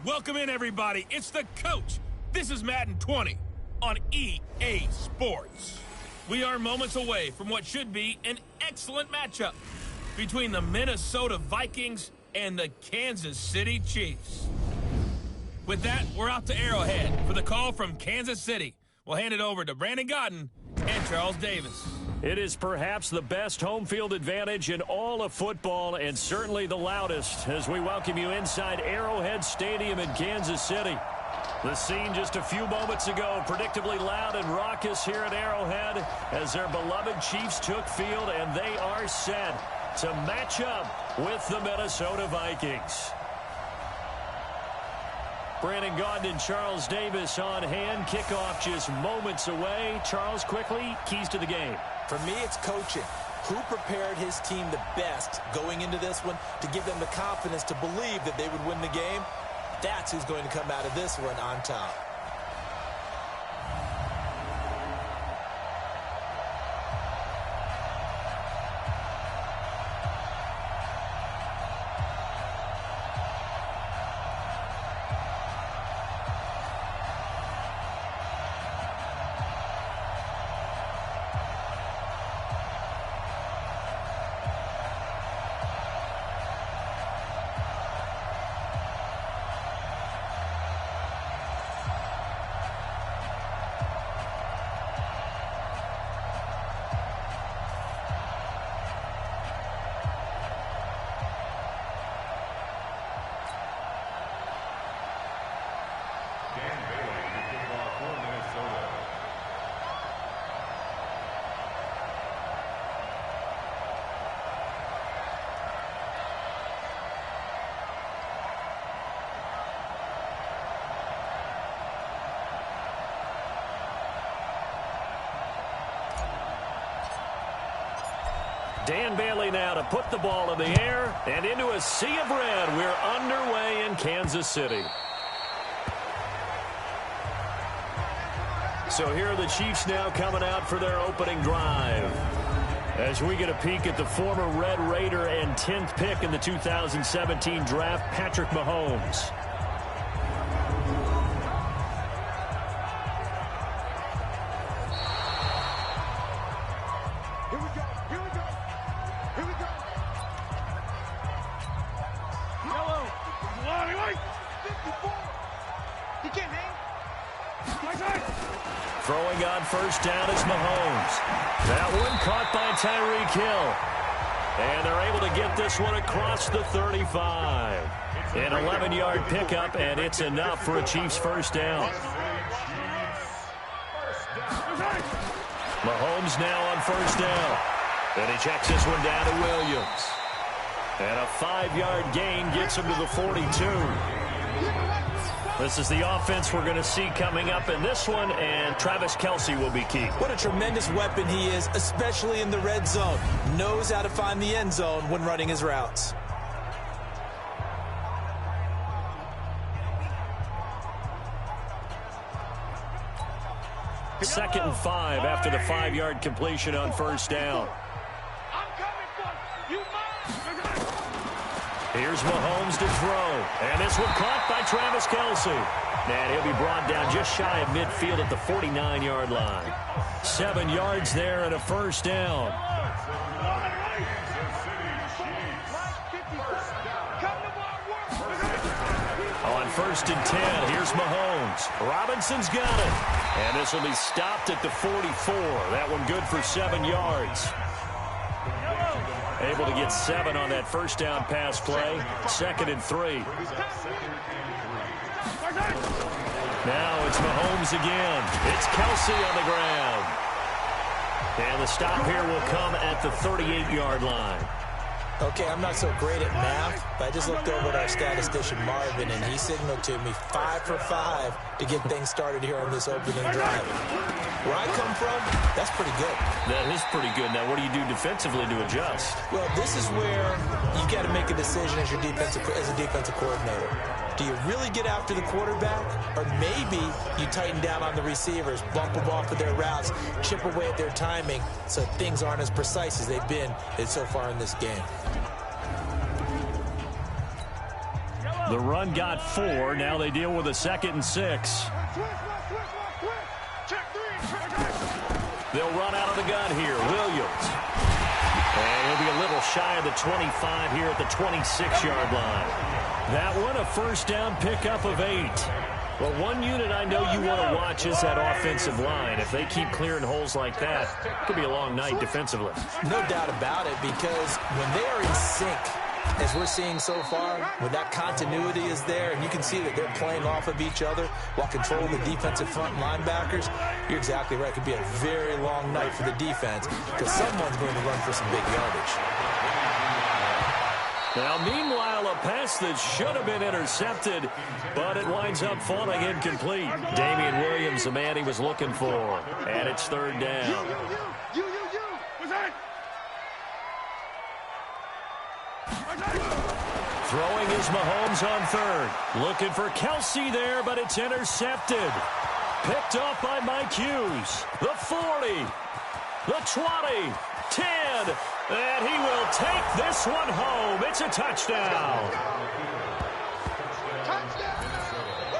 Welcome in, everybody. It's the coach. This is Madden 20 on EA Sports. We are moments away from what should be an excellent matchup between the Minnesota Vikings and the Kansas City Chiefs. With that, we're out to Arrowhead for the call from Kansas City. We'll hand it over to Brandon Godden and Charles Davis. It is perhaps the best home field advantage in all of football, and certainly the loudest, as we welcome you inside Arrowhead Stadium in Kansas City. The scene just a few moments ago, predictably loud and raucous here at Arrowhead as their beloved Chiefs took field, and they are set to match up with the Minnesota Vikings. Brandon Gaudin and Charles Davis on hand. Kickoff just moments away. Charles, quickly, keys to the game. For me, it's coaching. Who prepared his team the best going into this one to give them the confidence to believe that they would win the game? That's who's going to come out of this one on top. Dan Bailey now to put the ball in the air and into a sea of red. We're underway in Kansas City. So here are the Chiefs now coming out for their opening drive. As we get a peek at the former Red Raider and 10th pick in the 2017 draft, Patrick Mahomes. Throwing on first down is Mahomes. That one caught by Tyreek Hill. And they're able to get this one across the 35. An 11-yard pickup, and it's enough for a Chiefs first down. Mahomes now on first down. And he checks this one down to Williams. And a 5-yard gain gets him to the 42. This is the offense we're going to see coming up in this one, and Travis Kelce will be key. What a tremendous weapon he is, especially in the red zone. Knows how to find the end zone when running his routes. Second and 5 after the 5-yard completion on first down. Here's Mahomes to throw. And this one caught by Travis Kelce. And he'll be brought down just shy of midfield at the 49-yard line. 7 yards there and a first down. On first and 10, here's Mahomes. Robinson's got it. And this will be stopped at the 44. That one good for 7 yards. Able to get 7 on that first down pass play. 2nd and 3. Now it's Mahomes again. It's Kelce on the ground. And the stop here will come at the 38-yard line. Okay, I'm not so great at math, but I just looked over at our statistician, Marvin, and he signaled to me 5 for 5 to get things started here on this opening drive. Where I come from, that's pretty good. That is pretty good. Now, what do you do defensively to adjust? Well, this is where you got to make a decision as a defensive coordinator. Do you really get after the quarterback, or maybe you tighten down on the receivers, bump them off of their routes, chip away at their timing so things aren't as precise as they've been so far in this game? The run got 4. Now they deal with a 2nd and 6. They'll run out of the gun here. Williams. And he'll be a little shy of the 25 here at the 26-yard line. That one, a first down pickup of 8. Well, one unit I know you want to watch is that offensive line. If they keep clearing holes like that, it could be a long night defensively. No doubt about it, because when they are in sync, as we're seeing so far, when that continuity is there, and you can see that they're playing off of each other while controlling the defensive front linebackers, you're exactly right. It could be a very long night for the defense because someone's going to run for some big yardage. Now, meanwhile, a pass that should have been intercepted, but it winds up falling incomplete. Damian Williams, the man he was looking for, and it's 3rd down. Throwing is Mahomes on 3rd. Looking for Kelsey there, but it's intercepted. Picked off by Mike Hughes. The 40, the 20, 10, and he will take this one home. It's a touchdown.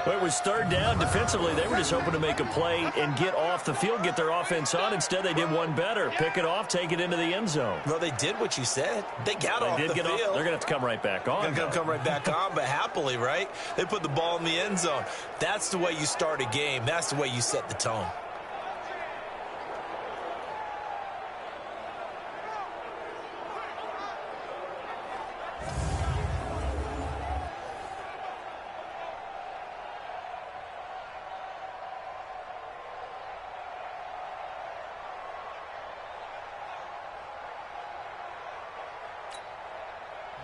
Well, it was 3rd down. Defensively, they were just hoping to make a play and get off the field, get their offense on. Instead, they did one better. Pick it off, take it into the end zone. Well, they did what you said. They got off the field. They're going to have to come right back on. They're going to come right back on, but happily, right? They put the ball in the end zone. That's the way you start a game. That's the way you set the tone.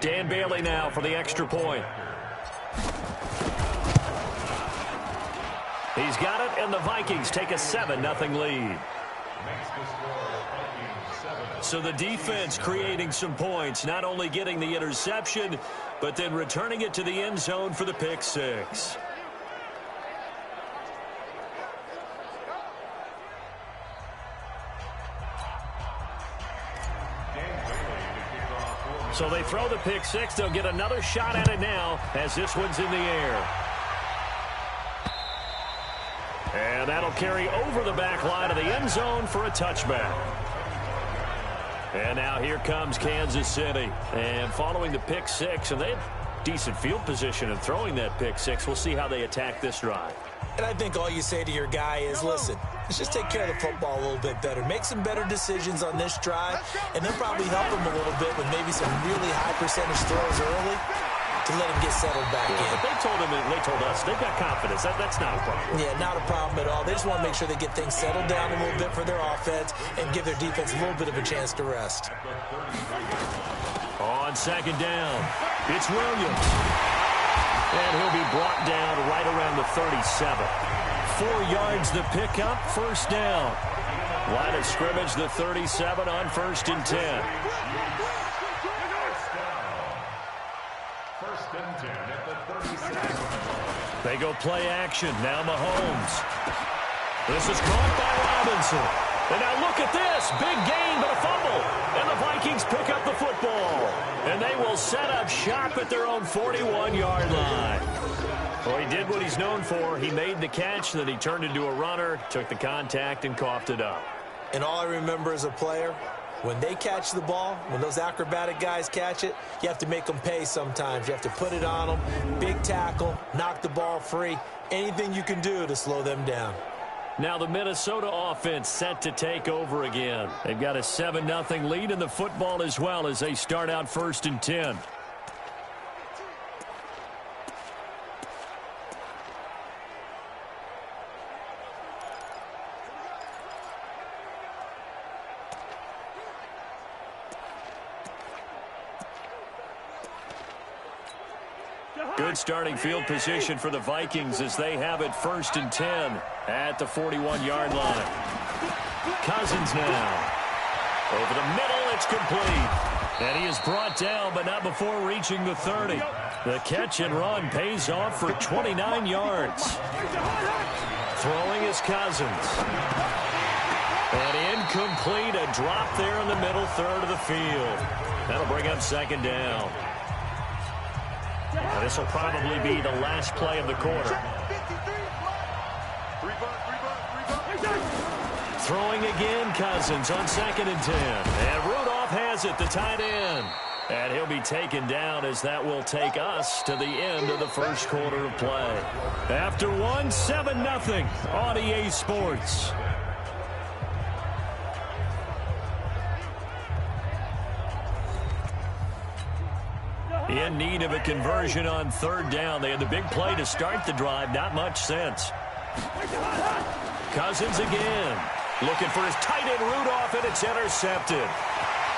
Dan Bailey now for the extra point. He's got it, and the Vikings take a 7-0 lead. So the defense creating some points, not only getting the interception, but then returning it to the end zone for the pick 6. So they throw the pick 6. They'll get another shot at it now as this one's in the air. And that'll carry over the back line of the end zone for a touchback. And now here comes Kansas City. And following the pick 6, and they have decent field position in throwing that pick 6. We'll see how they attack this drive. And I think all you say to your guy is, listen, let's just take care of the football a little bit better. Make some better decisions on this drive, and then probably help him a little bit with maybe some really high percentage throws early to let him get settled back in. But they told us they've got confidence. That's not a problem. Yeah, not a problem at all. They just want to make sure they get things settled down a little bit for their offense and give their defense a little bit of a chance to rest. On 2nd down, it's Williams. And he'll be brought down right around the 37. 4 yards the pickup, 1st down. Line of scrimmage, the 37 on 1st and 10. 1st and 10 at the 37. They go play action. Now Mahomes. This is caught by Robinson. And now look at this. Big gain, but a fumble. And the Vikings pick up the football. And they will set up shop at their own 41-yard line. Well, he did what he's known for. He made the catch, then he turned into a runner, took the contact, and coughed it up. And all I remember as a player, when they catch the ball, when those acrobatic guys catch it, you have to make them pay sometimes. You have to put it on them, big tackle, knock the ball free, anything you can do to slow them down. Now the Minnesota offense set to take over again. They've got a 7-0 lead in the football as well as they start out 1st and 10. Good starting field position for the Vikings as they have it 1st and 10 at the 41-yard line. Cousins now. Over the middle, it's complete. And he is brought down, but not before reaching the 30. The catch and run pays off for 29 yards. Throwing is Cousins. And incomplete, a drop there in the middle third of the field. That'll bring up 2nd down. Now, this will probably be the last play of the quarter. Throwing again, Cousins on 2nd and 10. And Rudolph has it, the tight end. And he'll be taken down as that will take us to the end of the first quarter of play. After one, 7-0 on EA Sports. In need of a conversion on 3rd down. They had the big play to start the drive. Not much sense. Cousins again. Looking for his tight end Rudolph, and it's intercepted.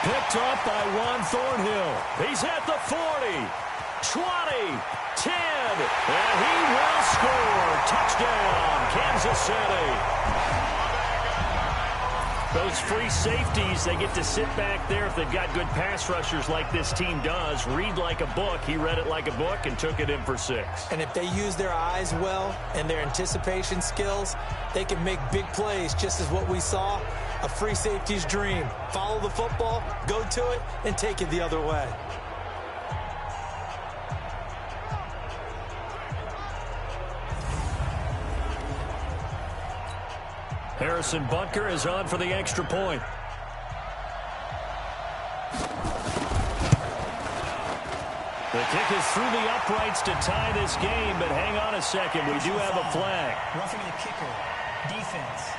Picked up by Juan Thornhill. He's at the 40, 20, 10, and he will score. Touchdown, Kansas City. Those free safeties, they get to sit back there if they've got good pass rushers like this team does. Read like a book. He read it like a book and took it in for 6. And if they use their eyes well and their anticipation skills, they can make big plays, just as what we saw. A free safety's dream. Follow the football, go to it, and take it the other way. Harrison Butker is on for the extra point. The kick is through the uprights to tie this game, but hang on a second. We do have a flag. Roughing the kicker. Defense.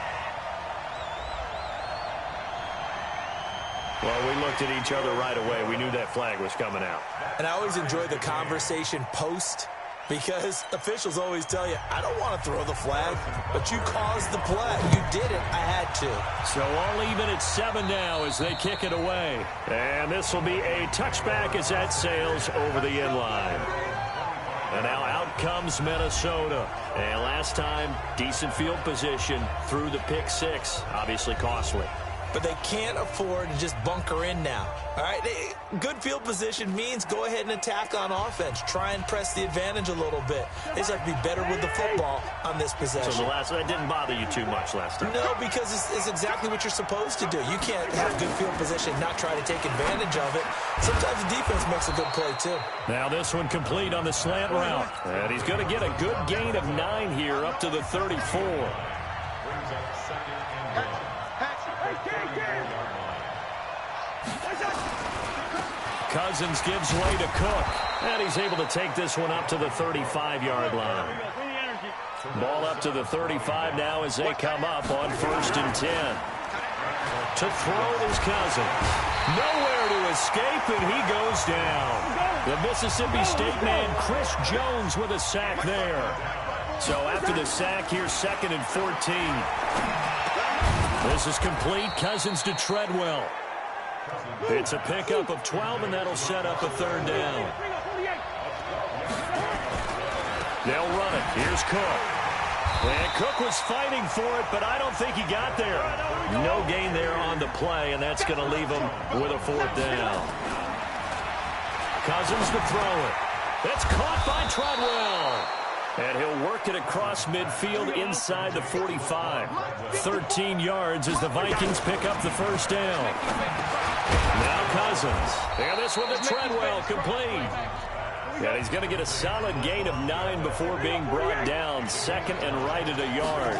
Well, we looked at each other right away. We knew that flag was coming out. And I always enjoy the conversation post, because officials always tell you, I don't want to throw the flag, but you caused the play. You did it. I had to. So all even at 7 now as they kick it away. And this will be a touchback as that sails over the end line. And now out comes Minnesota. And last time, decent field position through the pick 6. Obviously costly. But they can't afford to just bunker in now. All right, good field position means go ahead and attack on offense. Try and press the advantage a little bit. They just have to be better with the football on this possession. So that didn't bother you too much last time? No, because it's exactly what you're supposed to do. You can't have good field position and not try to take advantage of it. Sometimes the defense makes a good play, too. Now this one complete on the slant route. And he's going to get a good gain of 9 here up to the 34. Cousins gives way to Cook, and he's able to take this one up to the 35-yard line. Ball up to the 35 now as they come up on 1st and 10. To throw is Cousins. Nowhere to escape, and he goes down. The Mississippi State man, Chris Jones, with a sack there. So after the sack, here's 2nd and 14. This is complete. Cousins to Treadwell. It's a pickup of 12, and that'll set up a 3rd down. They'll run it. Here's Cook. And Cook was fighting for it, but I don't think he got there. No gain there on the play, and that's going to leave him with a 4th down. Cousins to throw it. It's caught by Treadwell. And he'll work it across midfield inside the 45. 13 yards as the Vikings pick up the 1st down. Now Cousins. And this one to Treadwell, complete. And he's going to get a solid gain of 9 before being brought down. 2nd and right at a yard.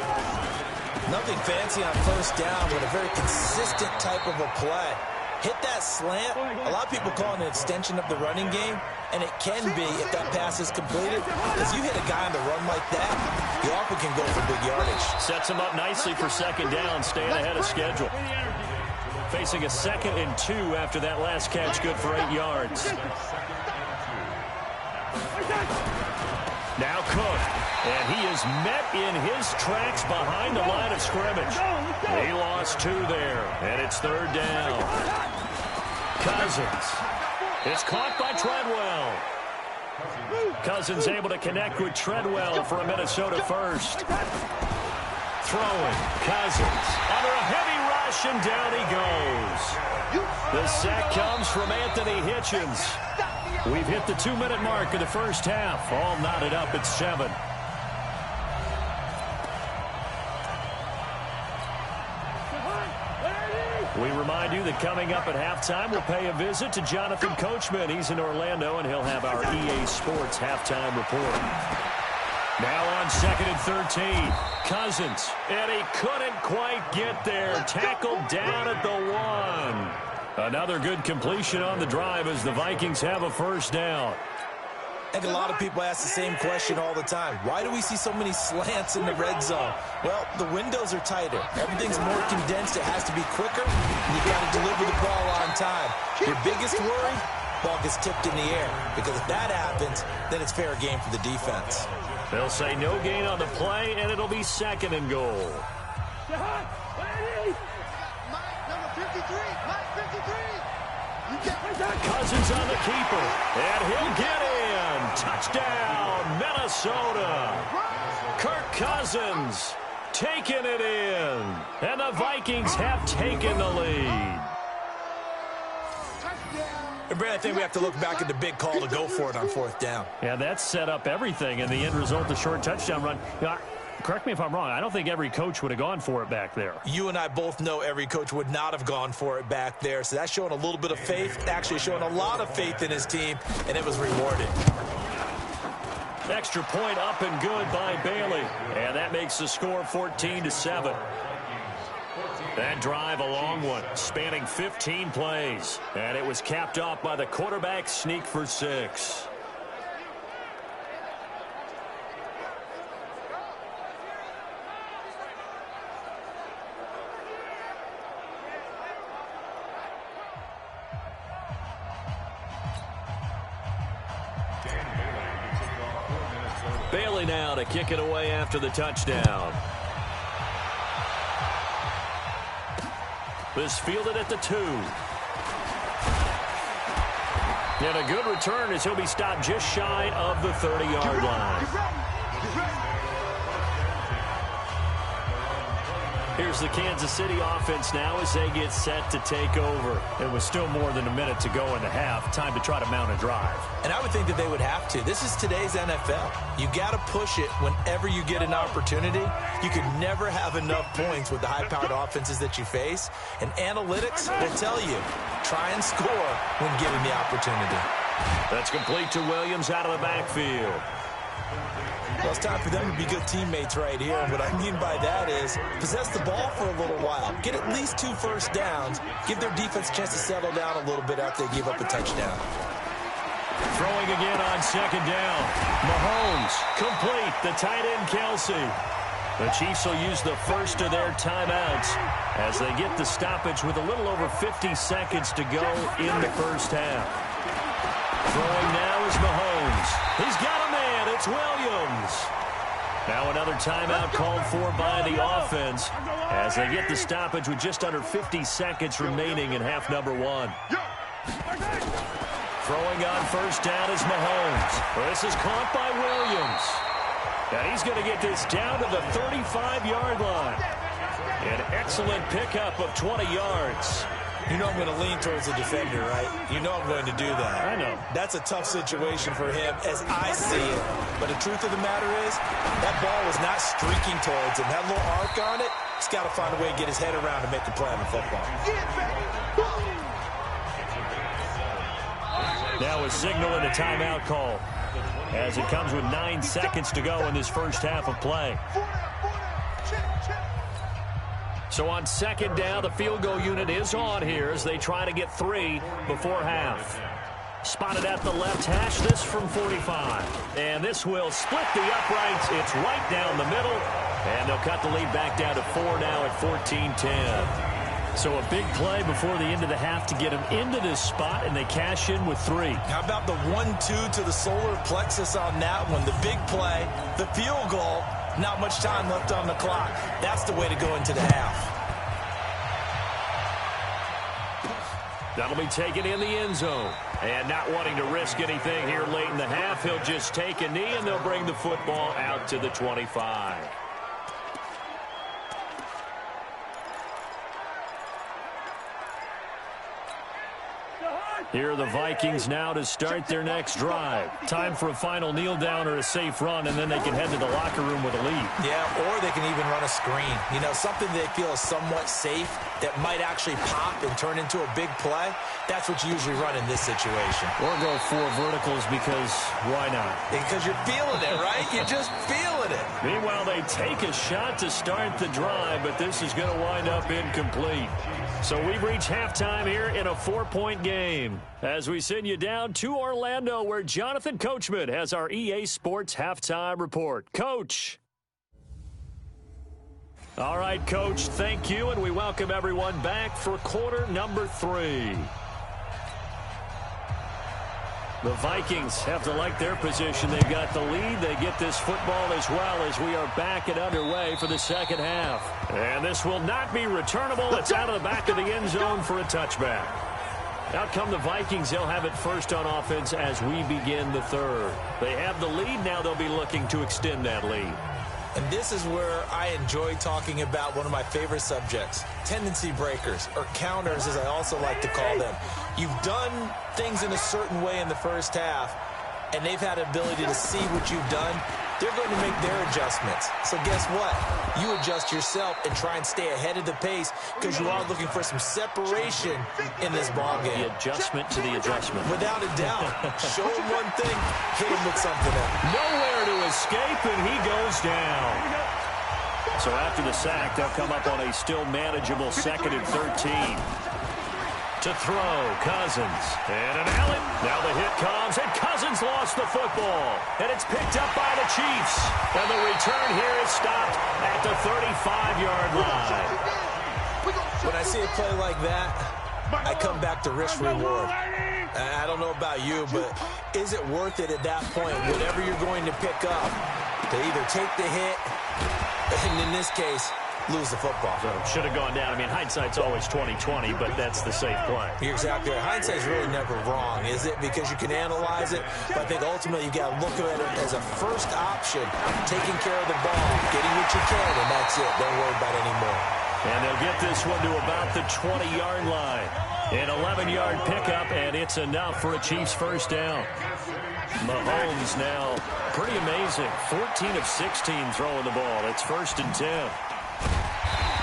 Nothing fancy on 1st down, but a very consistent type of a play. Hit that slant. A lot of people call it an extension of the running game, and it can be if that pass is completed. Because you hit a guy on the run like that, he often can go for big yardage. Sets him up nicely for 2nd down, staying ahead of schedule. Facing a 2nd and 2 after that last catch, good for 8 yards. Now Cook, and he is met in his tracks behind the line of scrimmage. He lost 2 there, and it's 3rd down. Cousins. It's caught by Treadwell. Cousins able to connect with Treadwell for a Minnesota 1st. Throwing. Cousins under a heavy rush, and down he goes. The sack comes from Anthony Hitchens. We've hit the 2-minute mark of the 1st half. All knotted up at 7. We remind you that coming up at halftime, we'll pay a visit to Jonathan Coachman. He's in Orlando, and he'll have our EA Sports halftime report. Now on 2nd and 13, Cousins, and he couldn't quite get there. Tackled down at the 1. Another good completion on the drive as the Vikings have a first down. I think a lot of people ask the same question all the time. Why do we see so many slants in the red zone? Well, the windows are tighter. Everything's more condensed. It has to be quicker, and you've got to deliver the ball on time. Your biggest worry, ball gets tipped in the air. Because if that happens, then it's fair game for the defense. They'll say no gain on the play, and it'll be 2nd and goal. Cousins on the keeper, and he'll get in. Touchdown, Minnesota. Kirk Cousins taking it in, and the Vikings have taken the lead. And Brad, I think we have to look back at the big call to go for it on 4th down. Yeah, that set up everything, and the end result, the short touchdown run. Correct me if I'm wrong. I don't think every coach would have gone for it back there. You and I both know every coach would not have gone for it back there. So that's showing a little bit of faith, actually showing a lot of faith in his team, and it was rewarded. Extra point up and good by Bailey. And that makes the score 14-7. That drive, a long one, spanning 15 plays. And it was capped off by the quarterback sneak for 6. Bailey now to kick it away after the touchdown. This fielded at the 2. And a good return as he'll be stopped just shy of the 30-yard line. Here's the Kansas City offense now as they get set to take over. It was still more than a minute to go in the half. Time to try to mount a drive. And I would think that they would have to. This is today's NFL. You got to push it whenever you get an opportunity. You could never have enough points with the high-powered offenses that you face. And analytics will tell you, try and score when given the opportunity. That's complete to Williams out of the backfield. Well, it's time for them to be good teammates right here. And what I mean by that is possess the ball for a little while. Get at least 2 first downs. Give their defense a chance to settle down a little bit after they give up a touchdown. Throwing again on 2nd down. Mahomes complete. The tight end Kelsey. The Chiefs will use the first of their timeouts as they get the stoppage with a little over 50 seconds to go in the first half. Throwing now is Mahomes. He's got a man. It's Williams. Now another timeout called for by the offense as they get the stoppage with just under 50 seconds remaining in half number 1. Throwing on first down is Mahomes. This is caught by Williams. And he's going to get this down to the 35-yard line. An excellent pickup of 20 yards. You know I'm going to lean towards the defender, right? You know I'm going to do that. I know. That's a tough situation for him as I see it. But the truth of the matter is, that ball was not streaking towards him. That little arc on it, he's got to find a way to get his head around to make a play on the football. Now a signal and a timeout call as it comes with 9 seconds to go in this first half of play. So on 2nd down, the field goal unit is on here as they try to get 3 before half. Spotted at the left hash, this from 45. And this will split the uprights. It's right down the middle. And they'll cut the lead back down to 4 now at 14-10. So a big play before the end of the half to get them into this spot, and they cash in with 3. How about the 1-2 to the solar plexus on that one? The big play, the field goal. Not much time left on the clock. That's the way to go into the half. That'll be taken in the end zone. And not wanting to risk anything here late in the half, he'll just take a knee, and they'll bring the football out to the 25. Here are the Vikings now to start their next drive. Time for a final kneel down or a safe run, and then they can head to the locker room with a lead. Yeah, or they can even run a screen. You know, something they feel is somewhat safe that might actually pop and turn into a big play. That's what you usually run in this situation. Or go 4 verticals because why not? Because you're feeling it, right? You're just feeling it. Meanwhile, they take a shot to start the drive, but this is going to wind up incomplete. So we've reached halftime here in a 4-point game as we send you down to Orlando where Jonathan Coachman has our EA Sports halftime report. Coach. All right, Coach, thank you, and we welcome everyone back for quarter number 3. The Vikings have to like their position. They've got the lead. They get this football as well as we are back and underway for the second half. And this will not be returnable. It's out of the back of the end zone for a touchback. Out come the Vikings. They'll have it first on offense as we begin the third. They have the lead. Now they'll be looking to extend that lead. And this is where I enjoy talking about one of my favorite subjects, tendency breakers, or counters as I also like to call them. You've done things in a certain way in the first half, and they've had the ability to see what you've done. They're going to make their adjustments. So guess what? You adjust yourself and try and stay ahead of the pace because you are looking for some separation in this ballgame. The adjustment to the adjustment. Without a doubt. Show him one thing, hit him with something else. Nowhere to escape, and he goes down. So after the sack, they'll come up on a still manageable 2nd and 13. To throw, Cousins. And an alley. Now the hit comes, and Cousins lost the football. And it's picked up by the Chiefs. And the return here is stopped at the 35-yard line. When I see a play like that, I come back to risk-reward. I don't know about you, but is it worth it at that point, whatever you're going to pick up, to either take the hit, and in this case, lose the football? So should have gone down. I mean, hindsight's always 20/20, but that's the safe play. You're exactly right. Hindsight's really never wrong, is it? Because you can analyze it, but I think ultimately you got to look at it as a first option, taking care of the ball, getting what you can, and that's it. Don't worry about it anymore. And they'll get this one to about the 20-yard line. An 11-yard pickup, and it's enough for a Chiefs first down. Mahomes now pretty amazing. 14 of 16 throwing the ball. It's 1st and 10.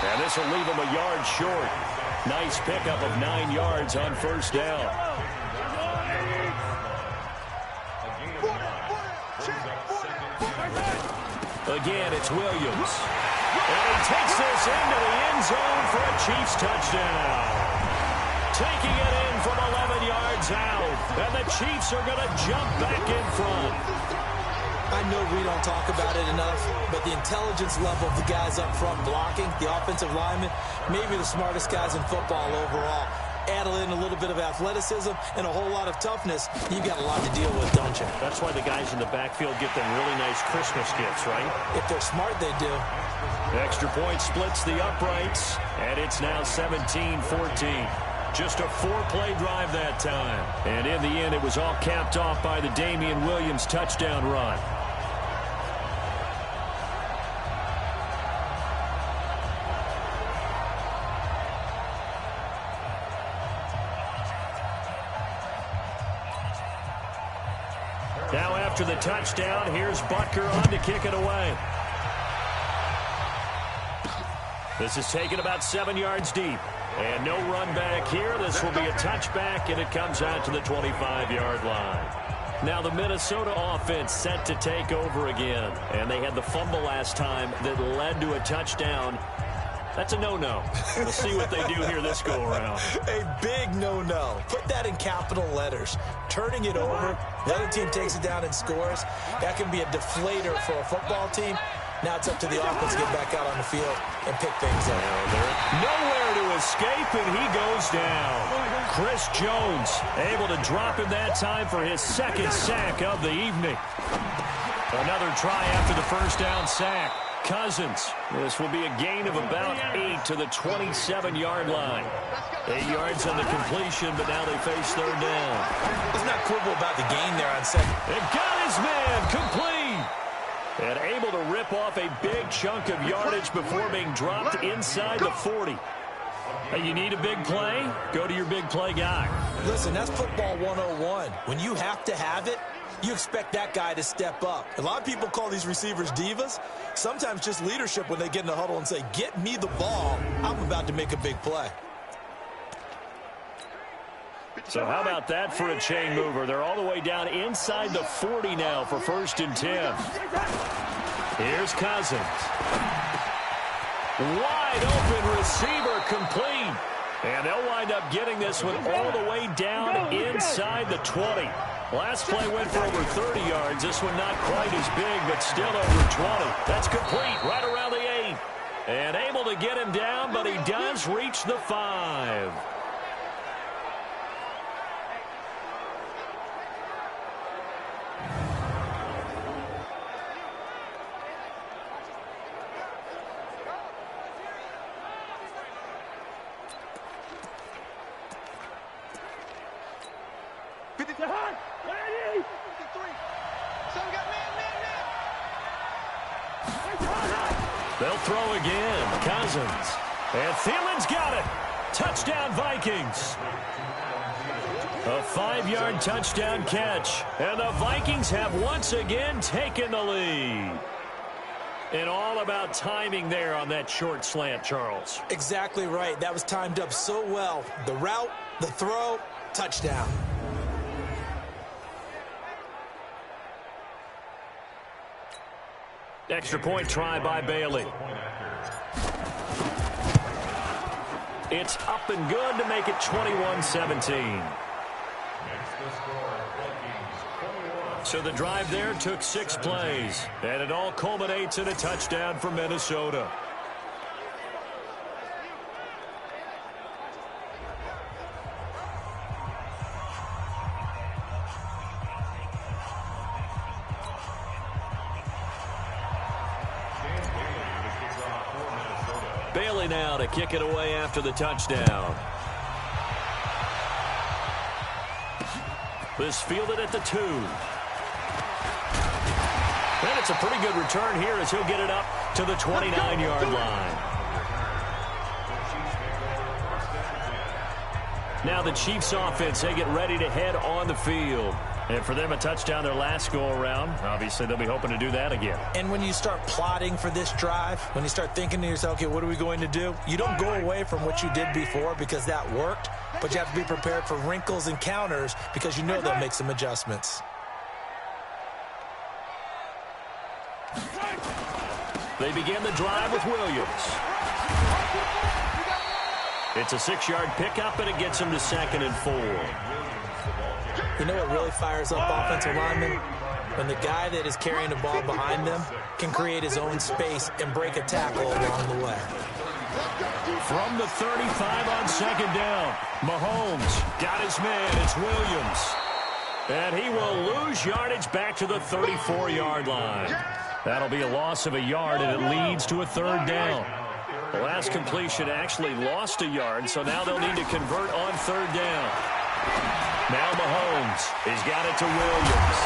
And this will leave him a yard short. Nice pickup of 9 yards on first down. Again, it's Williams. And he takes this into the end zone for a Chiefs touchdown. Taking it in from 11 yards out. And the Chiefs are going to jump back in front. I know we don't talk about it enough, but the intelligence level of the guys up front blocking, the offensive linemen, maybe the smartest guys in football overall. Add in a little bit of athleticism and a whole lot of toughness, you've got a lot to deal with, don't you? That's why the guys in the backfield get them really nice Christmas gifts, right? If they're smart, they do. Extra point splits the uprights, and it's now 17-14. Just a 4-play drive that time. And in the end, it was all capped off by the Damian Williams touchdown run. Now after the touchdown, here's Butker on to kick it away. This is taken about 7 yards deep. And no run back here. This will be a touchback, and it comes out to the 25-yard line. Now the Minnesota offense set to take over again. And they had the fumble last time that led to a touchdown. That's a no-no. We'll see what they do here this go-around. A big no-no. Put that in capital letters. Turning it over, the other team takes it down and scores. That can be a deflator for a football team. Now it's up to the offense to get back out on the field and pick things up. Nowhere to escape, and he goes down. Chris Jones able to drop him that time for his 2nd sack of the evening. Another try after the first down sack. Cousins. This will be a gain of about 8 to the 27-yard line. 8 yards on the completion, but now they face 3rd down. Let's not quibble about the gain there on 2nd. It got his man complete. And able to rip off a big chunk of yardage before being dropped inside the 40. Hey, you need a big play? Go to your big play guy. Listen, that's football 101. When you have to have it, you expect that guy to step up. A lot of people call these receivers divas. Sometimes just leadership when they get in the huddle and say, get me the ball. I'm about to make a big play. So how about that for a chain mover? They're all the way down inside the 40 now for 1st and 10. Here's Cousins. Wide open receiver complete. And they'll wind up getting this one all the way down inside the 20. Last play went for over 30 yards. This one not quite as big, but still over 20. That's complete right around the 8. And able to get him down, but he does reach the 5. They'll throw again. Cousins. And Thielen's got it. Touchdown, Vikings. A 5-yard touchdown catch. And the Vikings have once again taken the lead. And all about timing there on that short slant, Charles. Exactly right. That was timed up so well. The route, the throw, touchdown. Extra point try by Bailey. It's up and good to make it 21-17. So the drive there took 6 plays, and it all culminates in a touchdown for Minnesota. Bailey now to kick it away after the touchdown. This fielded at the 2. And it's a pretty good return here as he'll get it up to the 29-yard line. Now the Chiefs offense, they get ready to head on the field. And for them, a touchdown their last go-around. Obviously, they'll be hoping to do that again. And when you start plotting for this drive, when you start thinking to yourself, okay, what are we going to do? You don't go away from what you did before because that worked, but you have to be prepared for wrinkles and counters because you know they'll make some adjustments. They begin the drive with Williams. It's a 6-yard pickup, and it gets him to 2nd and 4. You know what really fires up offensive linemen? When the guy that is carrying the ball behind them can create his own space and break a tackle along the way. From the 35 on 2nd down, Mahomes got his man. It's Williams. And he will lose yardage back to the 34-yard line. That'll be a loss of a yard, and it leads to a 3rd down. The last completion actually lost a yard, so now they'll need to convert on 3rd down. Now Mahomes has got it to Williams.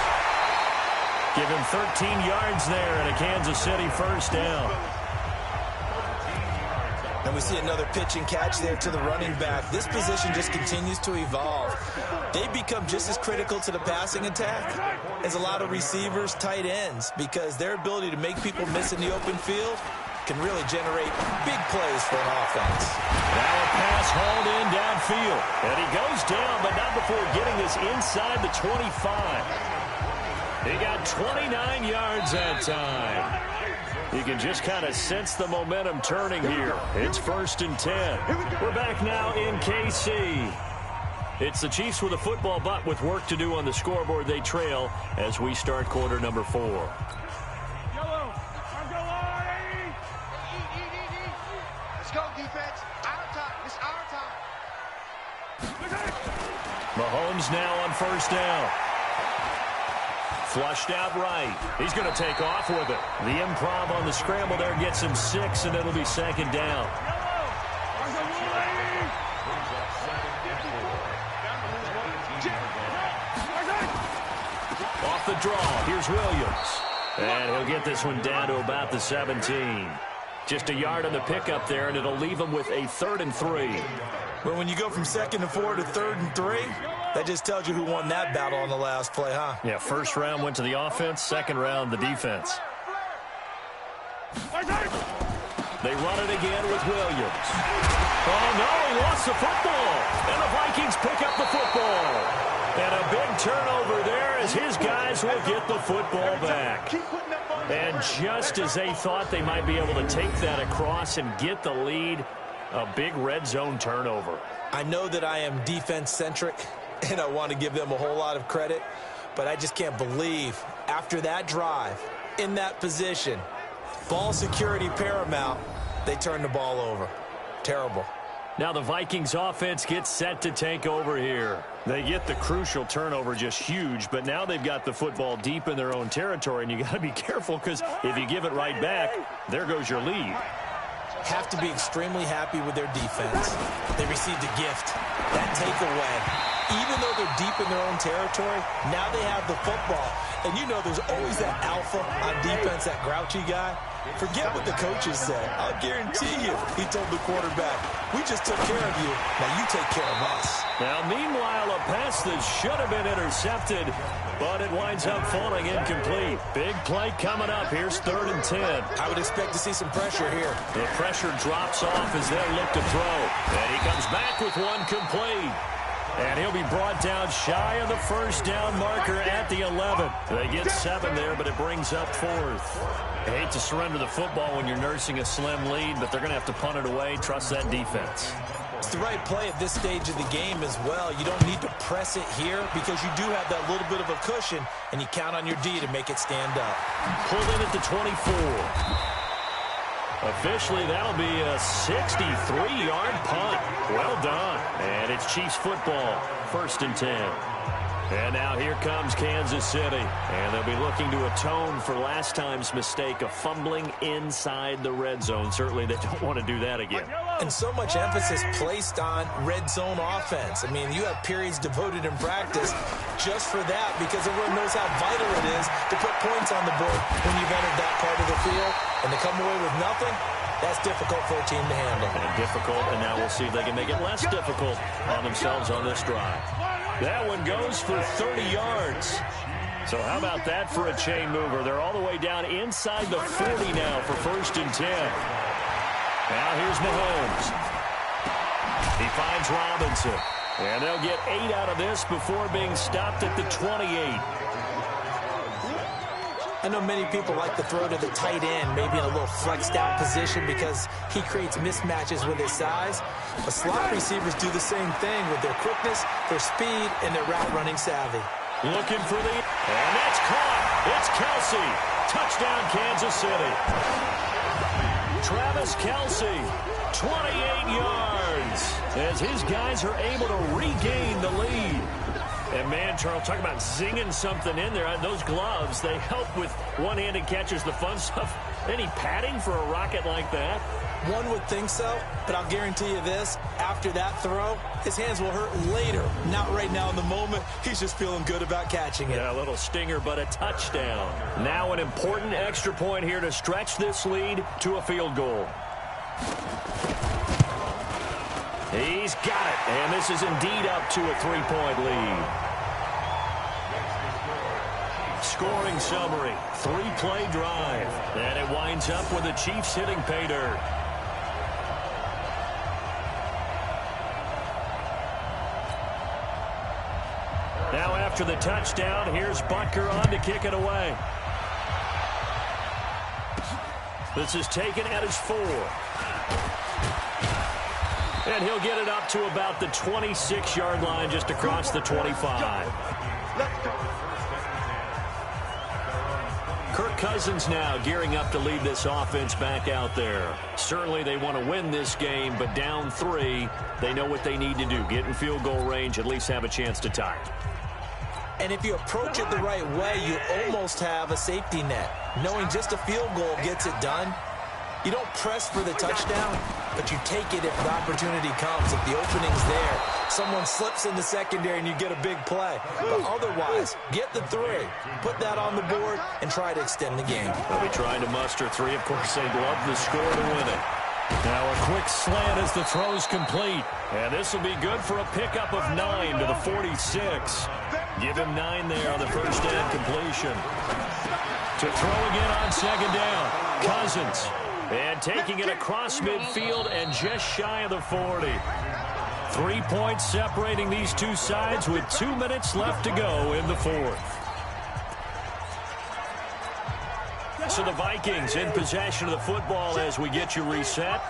Give him 13 yards there and a Kansas City 1st down. And we see another pitch and catch there to the running back. This position just continues to evolve. They become just as critical to the passing attack as a lot of receivers, tight ends, because their ability to make people miss in the open field can really generate big plays for an offense. Now a pass hauled in downfield. And he goes down, but not before getting this inside the 25. He got 29 yards that time. You can just kind of sense the momentum turning here. It's 1st and 10. We're back now in KC. It's the Chiefs with a football, but with work to do on the scoreboard. They trail as we start quarter number 4. Mahomes now on 1st down. Flushed out right. He's going to take off with it. The improv on the scramble there gets him 6, and it'll be 2nd down. Off the draw, here's Williams. And he'll get this one down to about the 17. Just a yard on the pickup there, and it'll leave them with a 3rd and 3. Well, when you go from 2nd and 4 to 3rd and 3, that just tells you who won that battle on the last play, huh? Yeah, first round went to the offense, second round the defense. They run it again with Williams. Oh, no, he lost the football. And the Vikings pick up the football. And a big turnover there as his guys will get the football back. And just as they thought they might be able to take that across and get the lead, a big red zone turnover. I know that I am defense-centric, and I want to give them a whole lot of credit, but I just can't believe after that drive, in that position, ball security paramount, they turn the ball over. Terrible. Now the Vikings offense gets set to take over here. They get the crucial turnover, just huge, but now they've got the football deep in their own territory, and you got to be careful because if you give it right back, there goes your lead. Have to be extremely happy with their defense. They received a gift. That takeaway, even though they're deep in their own territory, now they have the football. And you know there's always that alpha on defense, that grouchy guy. Forget what the coaches said. I'll guarantee you, he told the quarterback, we just took care of you. Now you take care of us. Now, meanwhile, a pass that should have been intercepted, but it winds up falling incomplete. Big play coming up. Here's 3rd and 10. I would expect to see some pressure here. The pressure drops off as they look to throw. And he comes back with one complete. And he'll be brought down shy of the first down marker at the 11. They get 7 there, but it brings up 4th. I hate to surrender the football when you're nursing a slim lead, but they're going to have to punt it away. Trust that defense. It's the right play at this stage of the game as well. You don't need to press it here because you do have that little bit of a cushion, and you count on your D to make it stand up. Pulled in at the 24. Officially, that'll be a 63-yard punt. Well done. And it's Chiefs football, 1st and 10. And now here comes Kansas City. And they'll be looking to atone for last time's mistake of fumbling inside the red zone. Certainly they don't want to do that again. And so much emphasis placed on red zone offense. I mean, you have periods devoted in practice just for that because everyone knows how vital it is to put points on the board when you've entered that part of the field. And to come away with nothing, that's difficult for a team to handle. And difficult, and now we'll see if they can make it less difficult on themselves on this drive. That one goes for 30 yards. So how about that for a chain mover? They're all the way down inside the 40 now for 1st and 10. Now here's Mahomes. He finds Robinson. And they'll get 8 out of this before being stopped at the 28. I know many people like to throw to the tight end, maybe in a little flexed out position because he creates mismatches with his size. But slot receivers do the same thing with their quickness, their speed, and their route running savvy. Looking for the... And that's caught. It's Kelsey. Touchdown, Kansas City. Travis Kelsey, 28 yards, as his guys are able to regain the lead. And, man, Charles, talk about zinging something in there. Those gloves, they help with one-handed catches, the fun stuff. Any padding for a rocket like that? One would think so, but I'll guarantee you this. After that throw, his hands will hurt later. Not right now in the moment. He's just feeling good about catching it. Yeah, a little stinger, but a touchdown. Now an important extra point here to stretch this lead to a field goal. He's got it, and this is indeed up to a 3-point lead. Scoring summary, 3-play drive, and it winds up with the Chiefs hitting pay dirt. Now after the touchdown, here's Butker on to kick it away. This is taken at his 4. And he'll get it up to about the 26-yard line, just across the 25. Kirk Cousins now gearing up to lead this offense back out there. Certainly they want to win this game, but down 3, they know what they need to do. Get in field goal range, at least have a chance to tie. And if you approach it the right way, you almost have a safety net. Knowing just a field goal gets it done. You don't press for the touchdown, but you take it if the opportunity comes. If the opening's there, someone slips in the secondary and you get a big play. But otherwise, get the 3, put that on the board, and try to extend the game. They'll be trying to muster 3. Of course, they'd love the score to win it. Now a quick slant as the throw's complete. And this will be good for a pickup of 9 to the 46. Give him 9 there on the first down completion. To throw again on second down. Cousins. And taking it across midfield and just shy of the 40. 3 points separating these two sides with 2 minutes left to go in the fourth. So the Vikings in possession of the football as we get you reset.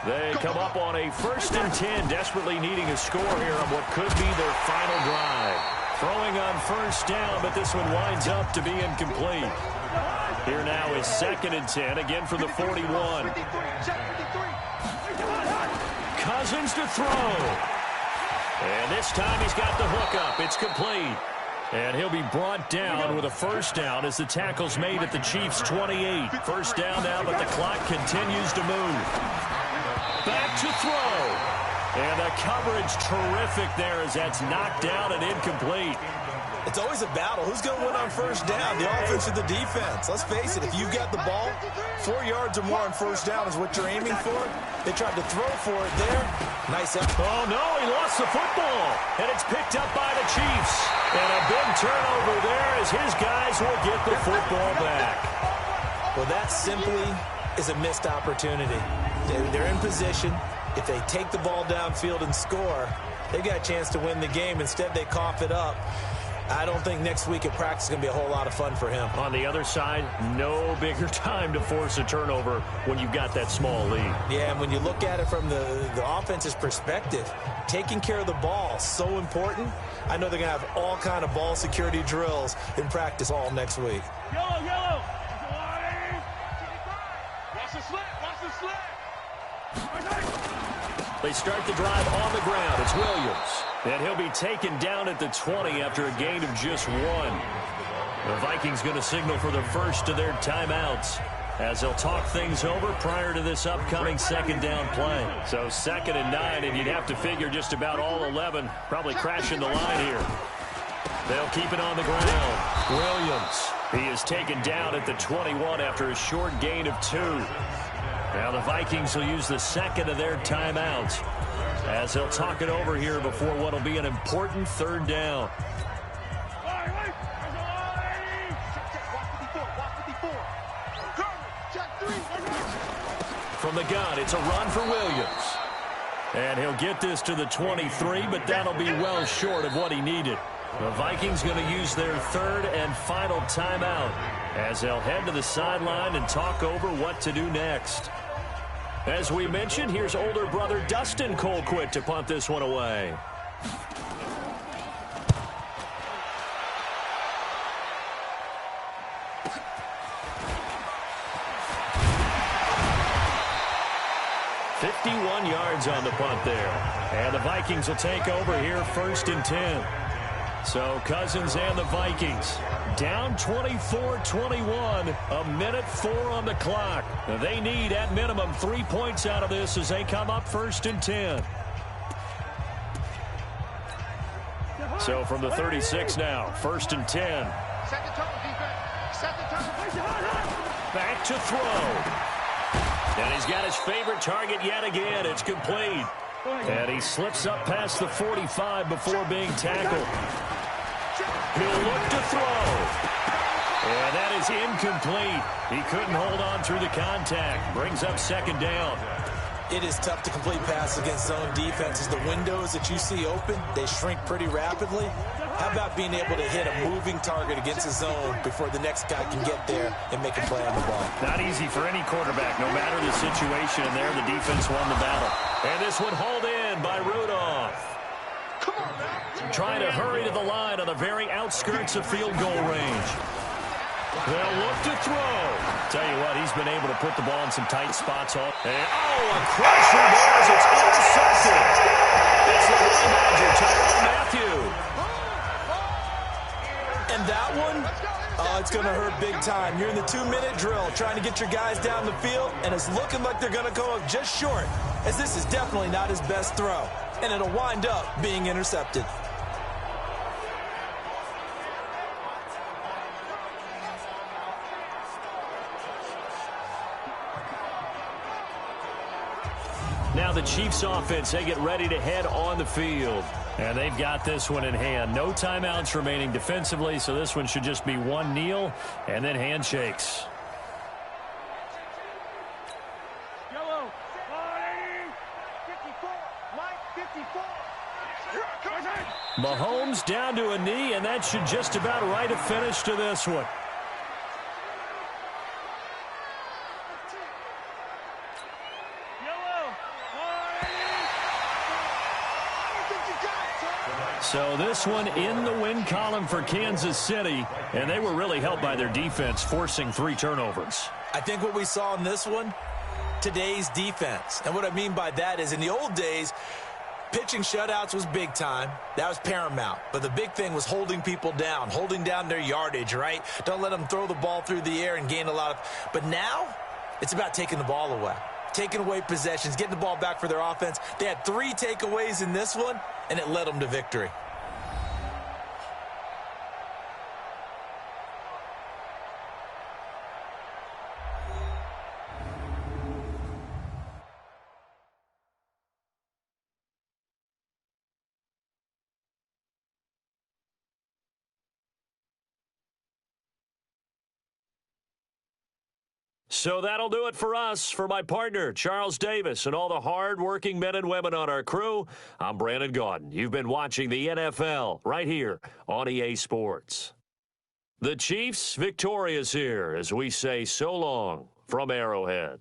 They come up on a 1st and 10, desperately needing a score here on what could be their final drive. Throwing on first down, but this one winds up to be incomplete. Here now is 2nd and 10, again from the 41. Cousins to throw. And this time he's got the hook up. It's complete. And he'll be brought down with a first down as the tackle's made at the Chiefs' 28. First down now, but the clock continues to move. Back to throw. And the coverage terrific there as that's knocked down and incomplete. It's always a battle. Who's going to win on first down, the offense or the defense? Let's face it, if you've got the ball, 4 yards or more on first down is what you're aiming for. They tried to throw for it there. Nice effort. Oh, no, he lost the football. And it's picked up by the Chiefs. And a big turnover there as his guys will get the football back. Well, that simply is a missed opportunity. They're in position. If they take the ball downfield and score, they've got a chance to win the game. Instead, they cough it up. I don't think next week at practice is going to be a whole lot of fun for him. On the other side, no bigger time to force a turnover when you've got that small lead. Yeah, and when you look at it from the offense's perspective, taking care of the ball is so important. I know they're going to have all kind of ball security drills in practice all next week. Yellow, yellow. Watch the slit, watch the slit. They start the drive on the ground. It's Williams. And he'll be taken down at the 20 after a gain of just 1. The Vikings going to signal for the first of their timeouts as they'll talk things over prior to this upcoming 2nd down play. So 2nd and 9, and you'd have to figure just about all 11 probably crashing the line here. They'll keep it on the ground. Williams. He is taken down at the 21 after a short gain of 2. Now the Vikings will use the 2nd of their timeouts as they'll talk it over here before what will be an important 3rd down. From the gun, it's a run for Williams. And he'll get this to the 23, but that'll be well short of what he needed. The Vikings going to use their 3rd and final timeout as they'll head to the sideline and talk over what to do next. As we mentioned, here's older brother Dustin Colquitt to punt this one away. .51 yards on the punt there. And the Vikings will take over here 1st and 10. So Cousins and the Vikings down 24-21, a minute 4 on the clock. They need at minimum 3 points out of this as they come up 1st and 10. So from the 36 now, 1st and 10. Set the turtle, defense. Set the turtle. Back to throw. And he's got his favorite target yet again. It's complete. And he slips up past the 45 before being tackled. He'll look to throw. And that is incomplete. He couldn't hold on through the contact. Brings up 2nd down. It is tough to complete passes against zone defenses. The windows that you see open, they shrink pretty rapidly. How about being able to hit a moving target against a zone before the next guy can get there and make a play on the ball? Not easy for any quarterback, no matter the situation. And there, the defense won the battle. And this one hauled in by Rudolph. Trying to hurry to the line on the very outskirts of field goal range. They'll look to throw. Tell you what, he's been able to put the ball in some tight spots. And, a crusher there as it's intercepted. It's the Badger, Tyrann Mathieu. And that one, it's going to hurt big time. You're in the 2-minute drill trying to get your guys down the field, and it's looking like they're going to go up just short, as this is definitely not his best throw. and it'll wind up being intercepted. Now the Chiefs offense, they get ready to head on the field. And they've got this one in hand. No timeouts remaining defensively, so this one should just be one kneel and then handshakes. Yellow, 54, Mike 54. Mahomes down to a knee, and that should just about write a finish to this one. So this one in the win column for Kansas City, and they were really helped by their defense, forcing 3 turnovers. I think what we saw in this one, today's defense. And what I mean by that is in the old days, pitching shutouts was big time. That was paramount. But the big thing was holding people down, holding down their yardage, right? Don't let them throw the ball through the air and gain a lot of... But now, it's about taking the ball away. Taking away possessions, getting the ball back for their offense. They had 3 takeaways in this one, and it led them to victory. So that'll do it for us. For my partner, Charles Davis, and all the hard-working men and women on our crew, I'm Brandon Gaudin. You've been watching the NFL right here on EA Sports. The Chiefs victorious here as we say so long from Arrowhead.